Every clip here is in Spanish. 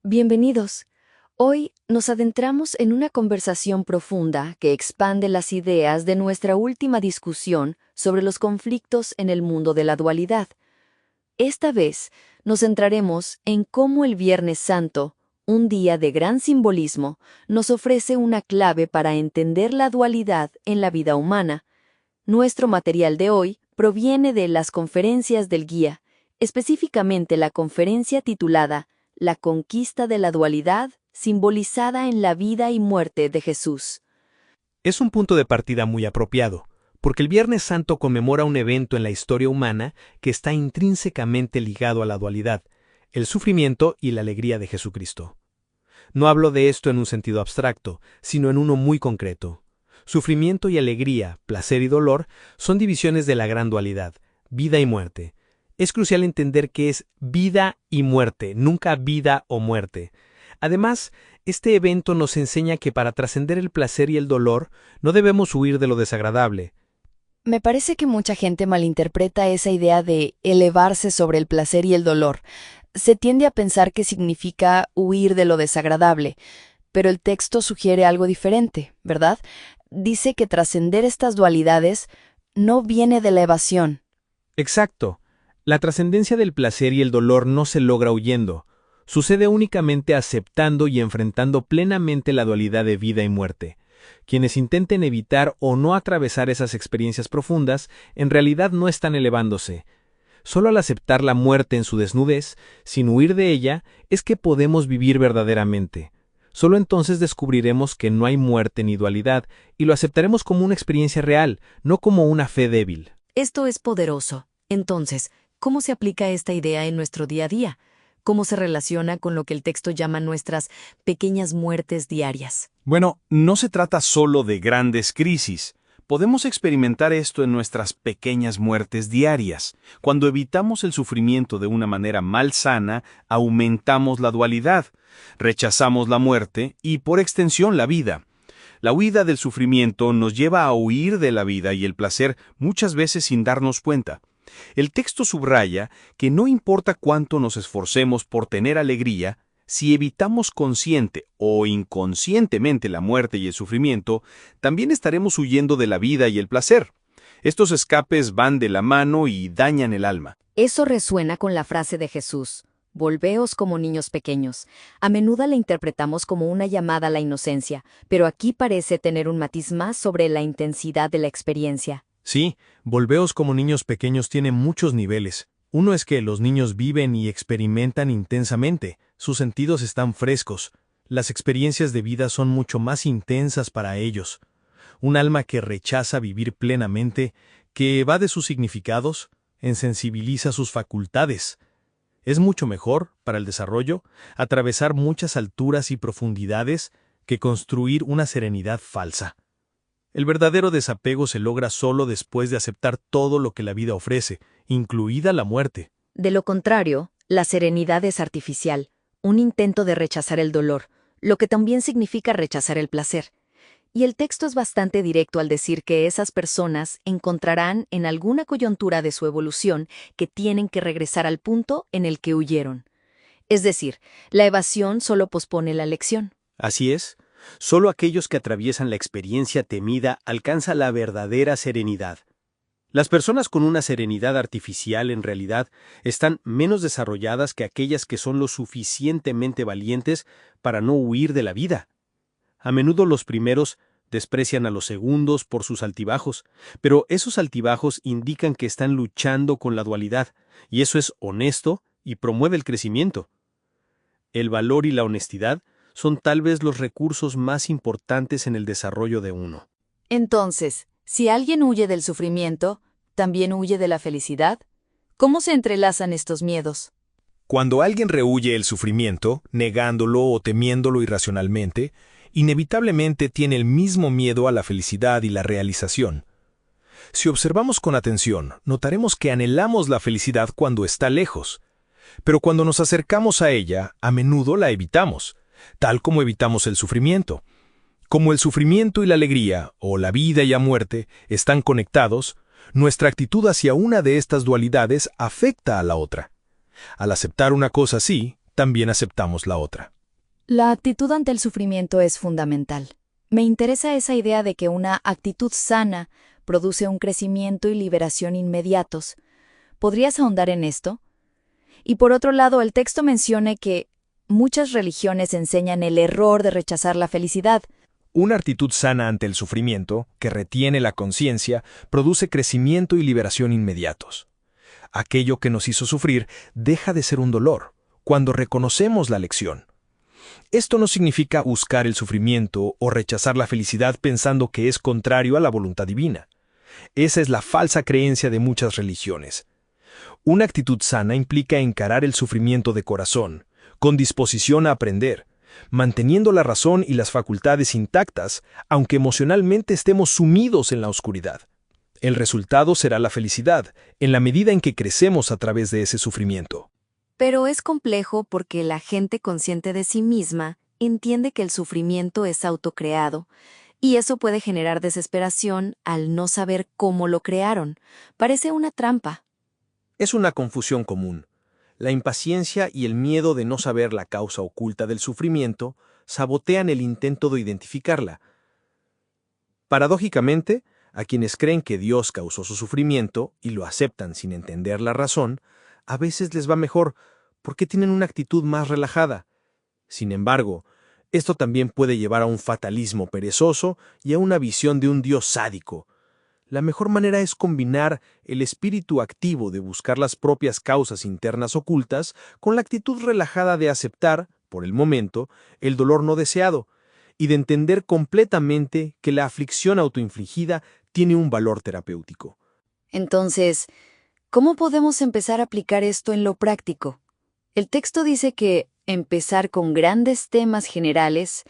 Bienvenidos. Hoy nos adentramos en una conversación profunda que expande las ideas de nuestra última discusión sobre los conflictos en el mundo de la dualidad. Esta vez nos centraremos en cómo el Viernes Santo, un día de gran simbolismo, nos ofrece una clave para entender la dualidad en la vida humana. Nuestro material de hoy proviene de las conferencias del guía, específicamente la conferencia titulada La conquista de la dualidad, simbolizada en la vida y muerte de Jesús. Es un punto de partida muy apropiado, porque el Viernes Santo conmemora un evento en la historia humana que está intrínsecamente ligado a la dualidad, el sufrimiento y la alegría de Jesucristo. No hablo de esto en un sentido abstracto, sino en uno muy concreto. Sufrimiento y alegría, placer y dolor, son divisiones de la gran dualidad, vida y muerte. Es crucial entender que es vida y muerte, nunca vida o muerte. Además, este evento nos enseña que para trascender el placer y el dolor, no debemos huir de lo desagradable. Me parece que mucha gente malinterpreta esa idea de elevarse sobre el placer y el dolor. Se tiende a pensar que significa huir de lo desagradable, pero el texto sugiere algo diferente, ¿verdad? Dice que trascender estas dualidades no viene de la evasión. Exacto. La trascendencia del placer y el dolor no se logra huyendo. Sucede únicamente aceptando y enfrentando plenamente la dualidad de vida y muerte. Quienes intenten evitar o no atravesar esas experiencias profundas, en realidad no están elevándose. Solo al aceptar la muerte en su desnudez, sin huir de ella, es que podemos vivir verdaderamente. Solo entonces descubriremos que no hay muerte ni dualidad, y lo aceptaremos como una experiencia real, no como una fe débil. Esto es poderoso. Entonces, ¿cómo se aplica esta idea en nuestro día a día? ¿Cómo se relaciona con lo que el texto llama nuestras pequeñas muertes diarias? Bueno, no se trata solo de grandes crisis. Podemos experimentar esto en nuestras pequeñas muertes diarias. Cuando evitamos el sufrimiento de una manera malsana, aumentamos la dualidad, rechazamos la muerte y, por extensión, la vida. La huida del sufrimiento nos lleva a huir de la vida y el placer muchas veces sin darnos cuenta. El texto subraya que no importa cuánto nos esforcemos por tener alegría, si evitamos consciente o inconscientemente la muerte y el sufrimiento, también estaremos huyendo de la vida y el placer. Estos escapes van de la mano y dañan el alma. Eso resuena con la frase de Jesús: «Volveos como niños pequeños». A menudo la interpretamos como una llamada a la inocencia, pero aquí parece tener un matiz más sobre la intensidad de la experiencia. Sí, volveos como niños pequeños tiene muchos niveles. Uno es que los niños viven y experimentan intensamente, sus sentidos están frescos, las experiencias de vida son mucho más intensas para ellos. Un alma que rechaza vivir plenamente, que evade sus significados, insensibiliza sus facultades. Es mucho mejor, para el desarrollo, atravesar muchas alturas y profundidades que construir una serenidad falsa. El verdadero desapego se logra solo después de aceptar todo lo que la vida ofrece, incluida la muerte. De lo contrario, la serenidad es artificial, un intento de rechazar el dolor, lo que también significa rechazar el placer. Y el texto es bastante directo al decir que esas personas encontrarán en alguna coyuntura de su evolución que tienen que regresar al punto en el que huyeron. Es decir, la evasión solo pospone la lección. Así es. Solo aquellos que atraviesan la experiencia temida alcanzan la verdadera serenidad. Las personas con una serenidad artificial en realidad están menos desarrolladas que aquellas que son lo suficientemente valientes para no huir de la vida. A menudo los primeros desprecian a los segundos por sus altibajos, pero esos altibajos indican que están luchando con la dualidad, y eso es honesto y promueve el crecimiento. El valor y la honestidad son tal vez los recursos más importantes en el desarrollo de uno. Entonces, si alguien huye del sufrimiento, ¿también huye de la felicidad? ¿Cómo se entrelazan estos miedos? Cuando alguien rehúye el sufrimiento, negándolo o temiéndolo irracionalmente, inevitablemente tiene el mismo miedo a la felicidad y la realización. Si observamos con atención, notaremos que anhelamos la felicidad cuando está lejos, pero cuando nos acercamos a ella, a menudo la evitamos, tal como evitamos el sufrimiento. Como el sufrimiento y la alegría, o la vida y la muerte, están conectados, nuestra actitud hacia una de estas dualidades afecta a la otra. Al aceptar una cosa así, también aceptamos la otra. La actitud ante el sufrimiento es fundamental. Me interesa esa idea de que una actitud sana produce un crecimiento y liberación inmediatos. ¿Podrías ahondar en esto? Y por otro lado, el texto menciona que muchas religiones enseñan el error de rechazar la felicidad. Una actitud sana ante el sufrimiento, que retiene la conciencia, produce crecimiento y liberación inmediatos. Aquello que nos hizo sufrir deja de ser un dolor, cuando reconocemos la lección. Esto no significa buscar el sufrimiento o rechazar la felicidad pensando que es contrario a la voluntad divina. Esa es la falsa creencia de muchas religiones. Una actitud sana implica encarar el sufrimiento de corazón, con disposición a aprender, manteniendo la razón y las facultades intactas, aunque emocionalmente estemos sumidos en la oscuridad. El resultado será la felicidad, en la medida en que crecemos a través de ese sufrimiento. Pero es complejo porque la gente consciente de sí misma entiende que el sufrimiento es autocreado, y eso puede generar desesperación al no saber cómo lo crearon. Parece una trampa. Es una confusión común. La impaciencia y el miedo de no saber la causa oculta del sufrimiento sabotean el intento de identificarla. Paradójicamente, a quienes creen que Dios causó su sufrimiento y lo aceptan sin entender la razón, a veces les va mejor porque tienen una actitud más relajada. Sin embargo, esto también puede llevar a un fatalismo perezoso y a una visión de un Dios sádico. La mejor manera es combinar el espíritu activo de buscar las propias causas internas ocultas con la actitud relajada de aceptar, por el momento, el dolor no deseado y de entender completamente que la aflicción autoinfligida tiene un valor terapéutico. Entonces, ¿cómo podemos empezar a aplicar esto en lo práctico? El texto dice que empezar con grandes temas generales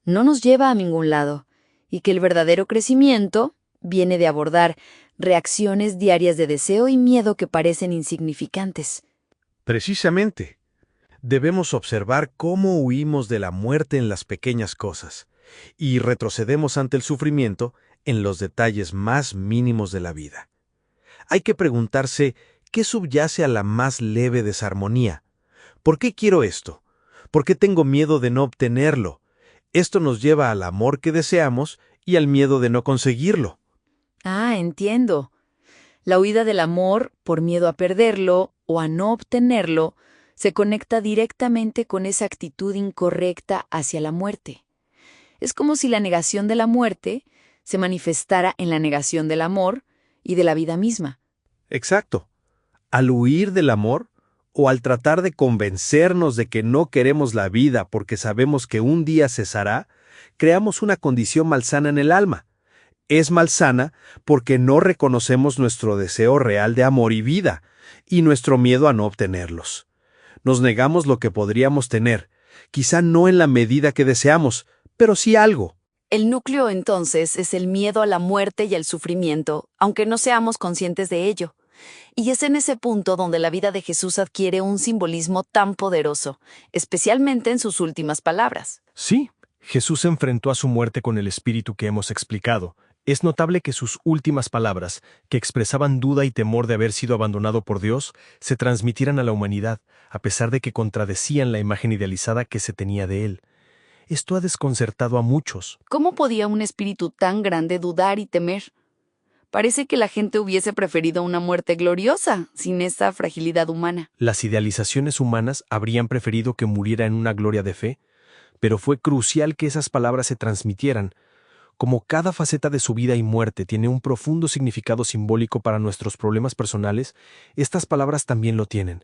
no nos lleva a ningún lado, y que el verdadero crecimiento viene de abordar reacciones diarias de deseo y miedo que parecen insignificantes. Precisamente, debemos observar cómo huimos de la muerte en las pequeñas cosas y retrocedemos ante el sufrimiento en los detalles más mínimos de la vida. Hay que preguntarse qué subyace a la más leve desarmonía. ¿Por qué quiero esto? ¿Por qué tengo miedo de no obtenerlo? Esto nos lleva al amor que deseamos y al miedo de no conseguirlo. Ah, entiendo. La huida del amor, por miedo a perderlo o a no obtenerlo, se conecta directamente con esa actitud incorrecta hacia la muerte. Es como si la negación de la muerte se manifestara en la negación del amor y de la vida misma. Exacto. Al huir del amor, o al tratar de convencernos de que no queremos la vida porque sabemos que un día cesará, creamos una condición malsana en el alma. Es malsana porque no reconocemos nuestro deseo real de amor y vida, y nuestro miedo a no obtenerlos. Nos negamos lo que podríamos tener, quizá no en la medida que deseamos, pero sí algo. El núcleo entonces es el miedo a la muerte y al sufrimiento, aunque no seamos conscientes de ello. Y es en ese punto donde la vida de Jesús adquiere un simbolismo tan poderoso, especialmente en sus últimas palabras. Sí, Jesús enfrentó a su muerte con el espíritu que hemos explicado. Es notable que sus últimas palabras, que expresaban duda y temor de haber sido abandonado por Dios, se transmitieran a la humanidad, a pesar de que contradecían la imagen idealizada que se tenía de él. Esto ha desconcertado a muchos. ¿Cómo podía un espíritu tan grande dudar y temer? Parece que la gente hubiese preferido una muerte gloriosa, sin esa fragilidad humana. Las idealizaciones humanas habrían preferido que muriera en una gloria de fe, pero fue crucial que esas palabras se transmitieran. Como cada faceta de su vida y muerte tiene un profundo significado simbólico para nuestros problemas personales, estas palabras también lo tienen.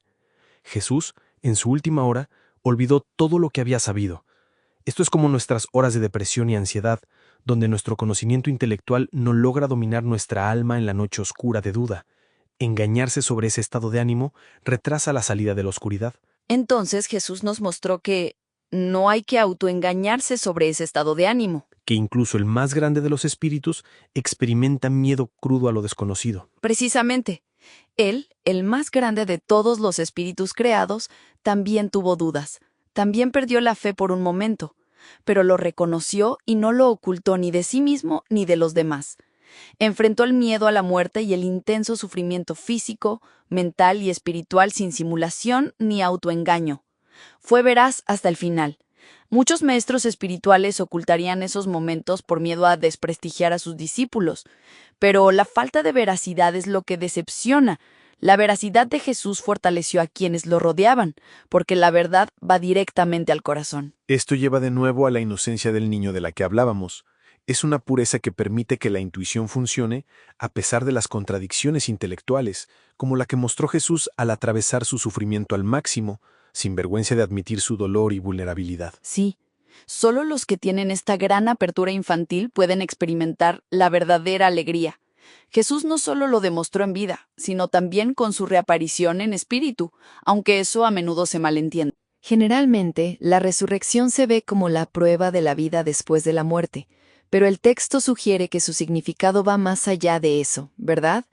Jesús, en su última hora, olvidó todo lo que había sabido. Esto es como nuestras horas de depresión y ansiedad, donde nuestro conocimiento intelectual no logra dominar nuestra alma en la noche oscura de duda. Engañarse sobre ese estado de ánimo retrasa la salida de la oscuridad. Entonces Jesús nos mostró que no hay que autoengañarse sobre ese estado de ánimo. Que incluso el más grande de los espíritus experimenta miedo crudo a lo desconocido. Precisamente, Él, el más grande de todos los espíritus creados, también tuvo dudas. También perdió la fe por un momento, pero lo reconoció y no lo ocultó ni de sí mismo ni de los demás. Enfrentó el miedo a la muerte y el intenso sufrimiento físico, mental y espiritual sin simulación ni autoengaño. Fue veraz hasta el final. Muchos maestros espirituales ocultarían esos momentos por miedo a desprestigiar a sus discípulos, pero la falta de veracidad es lo que decepciona. La veracidad de Jesús fortaleció a quienes lo rodeaban, porque la verdad va directamente al corazón. Esto lleva de nuevo a la inocencia del niño de la que hablábamos. Es una pureza que permite que la intuición funcione a pesar de las contradicciones intelectuales, como la que mostró Jesús al atravesar su sufrimiento al máximo, sin vergüenza de admitir su dolor y vulnerabilidad. Sí, solo los que tienen esta gran apertura infantil pueden experimentar la verdadera alegría. Jesús no solo lo demostró en vida, sino también con su reaparición en espíritu, aunque eso a menudo se malentiende. Generalmente, la resurrección se ve como la prueba de la vida después de la muerte, pero el texto sugiere que su significado va más allá de eso, ¿verdad?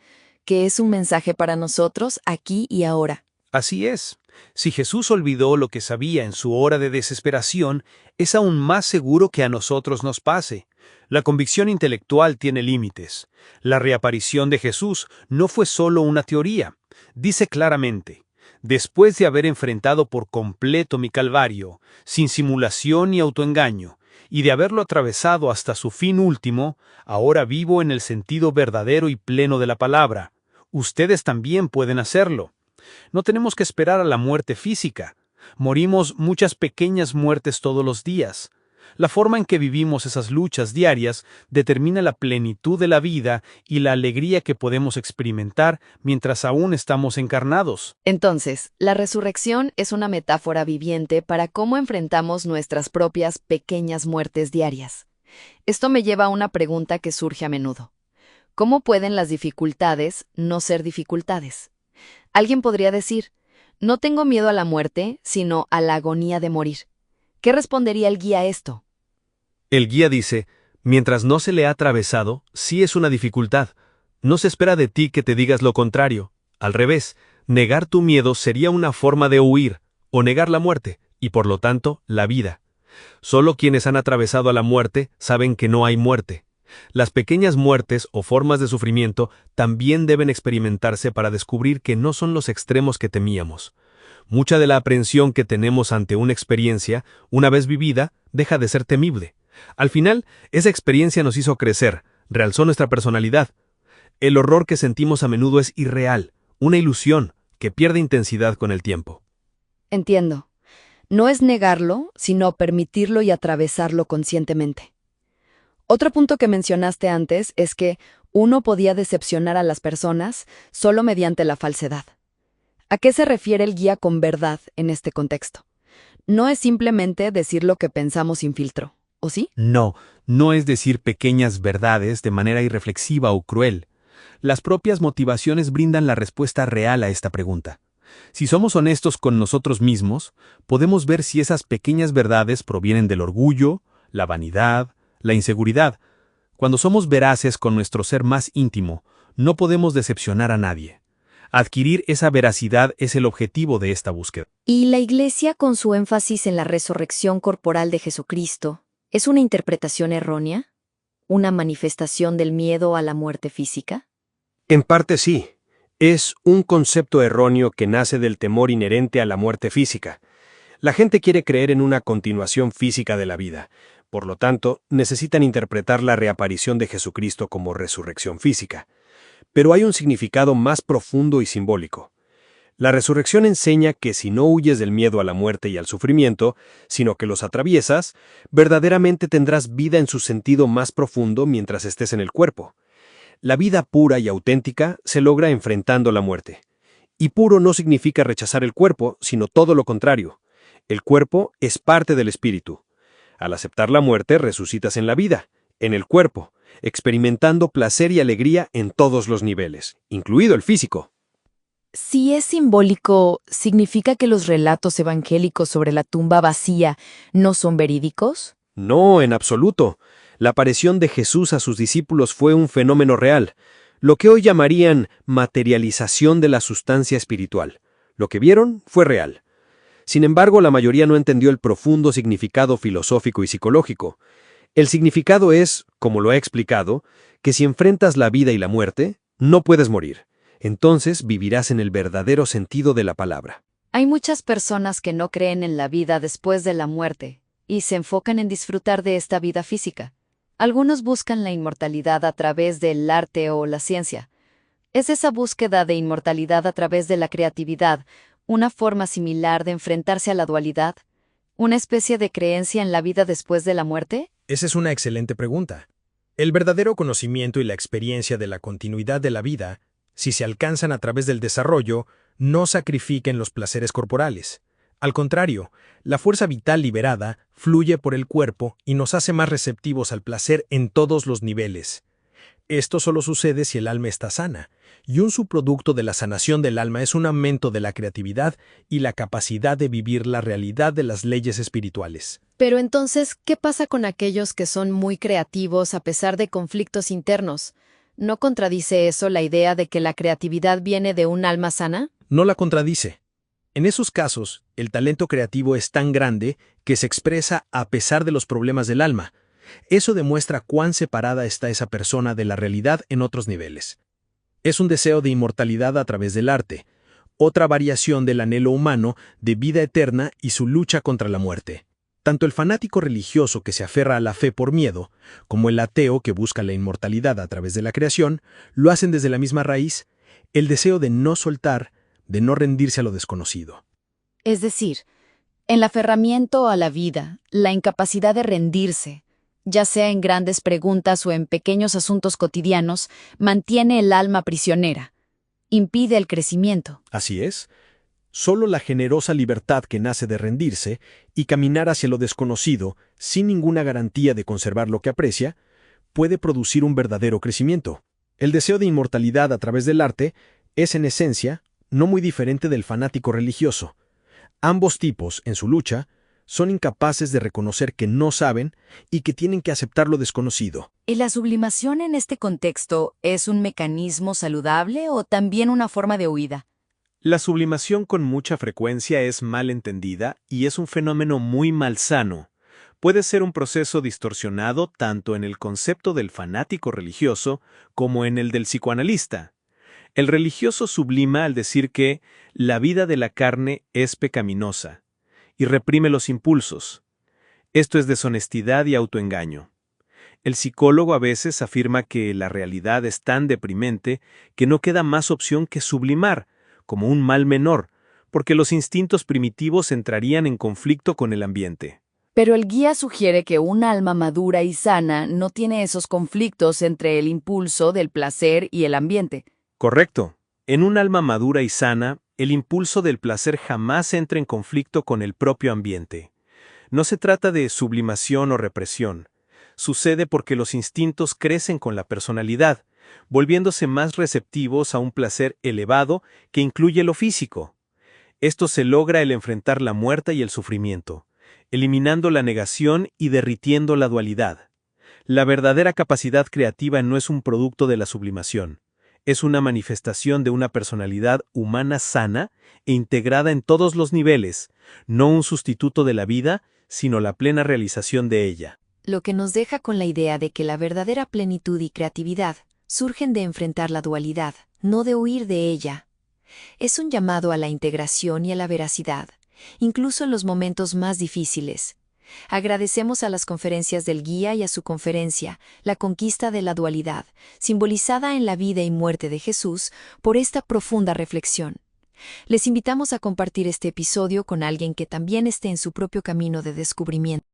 Que es un mensaje para nosotros aquí y ahora. Así es. Si Jesús olvidó lo que sabía en su hora de desesperación, es aún más seguro que a nosotros nos pase. La convicción intelectual tiene límites. La reaparición de Jesús no fue solo una teoría. Dice claramente: después de haber enfrentado por completo mi calvario, sin simulación ni autoengaño, y de haberlo atravesado hasta su fin último, ahora vivo en el sentido verdadero y pleno de la palabra. Ustedes también pueden hacerlo. No tenemos que esperar a la muerte física. Morimos muchas pequeñas muertes todos los días. La forma en que vivimos esas luchas diarias determina la plenitud de la vida y la alegría que podemos experimentar mientras aún estamos encarnados. Entonces, la resurrección es una metáfora viviente para cómo enfrentamos nuestras propias pequeñas muertes diarias. Esto me lleva a una pregunta que surge a menudo. ¿Cómo pueden las dificultades no ser dificultades? Alguien podría decir, no tengo miedo a la muerte, sino a la agonía de morir. ¿Qué respondería el guía a esto? El guía dice: mientras no se le ha atravesado, sí es una dificultad. No se espera de ti que te digas lo contrario. Al revés, negar tu miedo sería una forma de huir, o negar la muerte, y por lo tanto, la vida. Solo quienes han atravesado a la muerte saben que no hay muerte. Las pequeñas muertes o formas de sufrimiento también deben experimentarse para descubrir que no son los extremos que temíamos. Mucha de la aprehensión que tenemos ante una experiencia, una vez vivida, deja de ser temible. Al final, esa experiencia nos hizo crecer, realzó nuestra personalidad. El horror que sentimos a menudo es irreal, una ilusión que pierde intensidad con el tiempo. Entiendo. No es negarlo, sino permitirlo y atravesarlo conscientemente. Otro punto que mencionaste antes es que uno podía decepcionar a las personas solo mediante la falsedad. ¿A qué se refiere el guía con verdad en este contexto? No es simplemente decir lo que pensamos sin filtro, ¿o sí? No, no es decir pequeñas verdades de manera irreflexiva o cruel. Las propias motivaciones brindan la respuesta real a esta pregunta. Si somos honestos con nosotros mismos, podemos ver si esas pequeñas verdades provienen del orgullo, la vanidad, la inseguridad. Cuando somos veraces con nuestro ser más íntimo, no podemos decepcionar a nadie. Adquirir esa veracidad es el objetivo de esta búsqueda. ¿Y la Iglesia, con su énfasis en la resurrección corporal de Jesucristo, es una interpretación errónea? ¿Una manifestación del miedo a la muerte física? En parte sí. Es un concepto erróneo que nace del temor inherente a la muerte física. La gente quiere creer en una continuación física de la vida. Por lo tanto, necesitan interpretar la reaparición de Jesucristo como resurrección física. Pero hay un significado más profundo y simbólico. La resurrección enseña que si no huyes del miedo a la muerte y al sufrimiento, sino que los atraviesas, verdaderamente tendrás vida en su sentido más profundo mientras estés en el cuerpo. La vida pura y auténtica se logra enfrentando la muerte. Y puro no significa rechazar el cuerpo, sino todo lo contrario. El cuerpo es parte del espíritu. Al aceptar la muerte, resucitas en la vida, en el cuerpo, experimentando placer y alegría en todos los niveles, incluido el físico. Si es simbólico, ¿significa que los relatos evangélicos sobre la tumba vacía no son verídicos? No, en absoluto. La aparición de Jesús a sus discípulos fue un fenómeno real, lo que hoy llamarían materialización de la sustancia espiritual. Lo que vieron fue real. Sin embargo, la mayoría no entendió el profundo significado filosófico y psicológico. El significado es, como lo he explicado, que si enfrentas la vida y la muerte, no puedes morir. Entonces vivirás en el verdadero sentido de la palabra. Hay muchas personas que no creen en la vida después de la muerte, y se enfocan en disfrutar de esta vida física. Algunos buscan la inmortalidad a través del arte o la ciencia. ¿Es esa búsqueda de inmortalidad a través de la creatividad una forma similar de enfrentarse a la dualidad? ¿Una especie de creencia en la vida después de la muerte? Esa es una excelente pregunta. El verdadero conocimiento y la experiencia de la continuidad de la vida, si se alcanzan a través del desarrollo, no sacrifiquen los placeres corporales. Al contrario, la fuerza vital liberada fluye por el cuerpo y nos hace más receptivos al placer en todos los niveles. Esto solo sucede si el alma está sana, y un subproducto de la sanación del alma es un aumento de la creatividad y la capacidad de vivir la realidad de las leyes espirituales. Pero entonces, ¿qué pasa con aquellos que son muy creativos a pesar de conflictos internos? ¿No contradice eso la idea de que la creatividad viene de un alma sana? No la contradice. En esos casos, el talento creativo es tan grande que se expresa a pesar de los problemas del alma. Eso demuestra cuán separada está esa persona de la realidad en otros niveles. Es un deseo de inmortalidad a través del arte, otra variación del anhelo humano de vida eterna y su lucha contra la muerte. Tanto el fanático religioso que se aferra a la fe por miedo, como el ateo que busca la inmortalidad a través de la creación, lo hacen desde la misma raíz, el deseo de no soltar, de no rendirse a lo desconocido. Es decir, el aferramiento a la vida, la incapacidad de rendirse, ya sea en grandes preguntas o en pequeños asuntos cotidianos, mantiene el alma prisionera, impide el crecimiento. Así es. Solo la generosa libertad que nace de rendirse y caminar hacia lo desconocido, sin ninguna garantía de conservar lo que aprecia, puede producir un verdadero crecimiento. El deseo de inmortalidad a través del arte es, en esencia, no muy diferente del fanático religioso. Ambos tipos, en su lucha, son incapaces de reconocer que no saben y que tienen que aceptar lo desconocido. ¿Y la sublimación en este contexto es un mecanismo saludable o también una forma de huida? La sublimación con mucha frecuencia es mal entendida y es un fenómeno muy malsano. Puede ser un proceso distorsionado tanto en el concepto del fanático religioso como en el del psicoanalista. El religioso sublima al decir que la vida de la carne es pecaminosa y reprime los impulsos. Esto es deshonestidad y autoengaño. El psicólogo a veces afirma que la realidad es tan deprimente que no queda más opción que sublimar, como un mal menor, porque los instintos primitivos entrarían en conflicto con el ambiente. Pero el guía sugiere que un alma madura y sana no tiene esos conflictos entre el impulso del placer y el ambiente. Correcto. En un alma madura y sana, el impulso del placer jamás entra en conflicto con el propio ambiente. No se trata de sublimación o represión. Sucede porque los instintos crecen con la personalidad, volviéndose más receptivos a un placer elevado que incluye lo físico. Esto se logra al enfrentar la muerte y el sufrimiento, eliminando la negación y derritiendo la dualidad. La verdadera capacidad creativa no es un producto de la sublimación. Es una manifestación de una personalidad humana sana e integrada en todos los niveles, no un sustituto de la vida, sino la plena realización de ella. Lo que nos deja con la idea de que la verdadera plenitud y creatividad surgen de enfrentar la dualidad, no de huir de ella. Es un llamado a la integración y a la veracidad, incluso en los momentos más difíciles. Agradecemos a las conferencias del guía y a su conferencia, La conquista de la dualidad, simbolizada en la vida y muerte de Jesús, por esta profunda reflexión. Les invitamos a compartir este episodio con alguien que también esté en su propio camino de descubrimiento.